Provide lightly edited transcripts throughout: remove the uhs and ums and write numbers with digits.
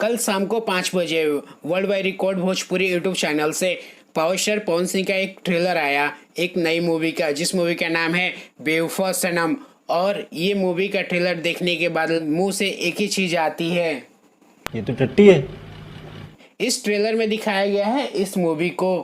कल शाम को 5 बजे world wide record Bhojpuri YouTube channel से पावर स्टार पवन सिंह का एक ट्रेलर आया एक नई मूवी का, जिस मूवी का नाम है बेवफा सनम। और ये मूवी का ट्रेलर देखने के बाद मुंह से एक ही चीज आती है, ये तो टट्टी है। इस ट्रेलर में दिखाया गया है इस मूवी को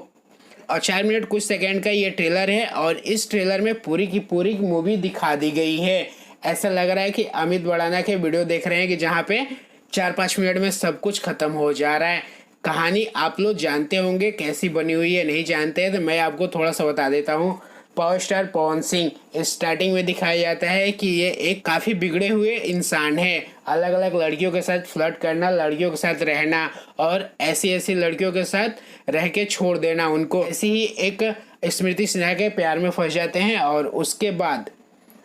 और 4 मिनट कुछ सेकंड का ये ट्रेलर है और इस ट्रेलर में पूरी की पूरी मूवी दिखा दी गई है। ऐसा लग रहा है कि अमित बड़ाना के वीडियो देख रहे हैं कि जहाँ पे 4-5 मिनट में सब कुछ खत्म हो जा रहा है। कहानी आप लोग जानते होंगे कैसी बनी हुई है, नहीं जानते हैं तो मैं आपको थोड़ा सा बता देता हूँ। Power star Pawan Singh starting में दिखाया जाता है कि ये एक काफ़ी बिगड़े हुए इंसान है, अलग अलग लड़कियों के साथ फ्लर्ट करना, लड़कियों के साथ रहना और ऐसी ऐसी लड़कियों के साथ रह के छोड़ देना उनको। ऐसी ही एक स्मृति सिन्हा के प्यार में फंस जाते हैं और उसके बाद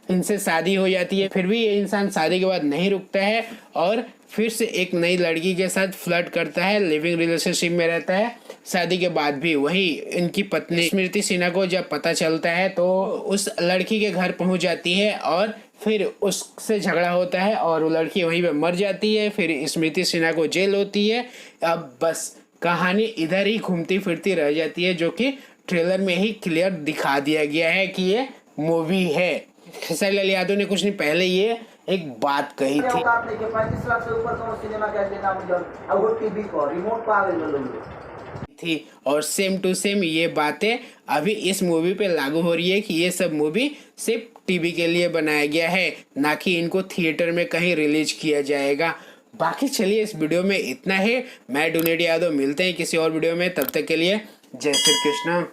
इनसे शादी हो जाती है। फिर भी ये इंसान शादी के बाद नहीं रुकता है और फिर से एक नई लड़की के साथ फ्लर्ट करता है, लिविंग रिलेशनशिप में रहता है शादी के बाद भी। वही इनकी पत्नी स्मृति सिन्हा को जब पता चलता है तो उस लड़की के घर पहुंच जाती है और फिर उससे झगड़ा होता है और वो लड़की वहीं पे मर जाती है। फिर स्मृति सिन्हा को जेल होती है। अब बस कहानी इधर ही घूमती फिरती रह जाती है, जो कि ट्रेलर में ही क्लियर दिखा दिया गया है कि ये मूवी है। खेसारी लाल यादव ने कुछ नहीं पहले ये एक बात कही थी 35 लाख से ऊपर का सिनेमा कैसे नाम जल अब वो टीवी को रिमोट पा गए लोग थी और सेम टू सेम ये बातें अभी इस मूवी पे लागू हो रही है कि ये सब मूवी सिर्फ टीवी के लिए बनाया गया है, ना कि इनको थिएटर में कहीं रिलीज किया जाएगा। बाकी चलिए इस वीडियो में इतना है। मैं डोनेट यादव, मिलते हैं किसी और वीडियो में, तब तक के लिए जय श्री कृष्ण।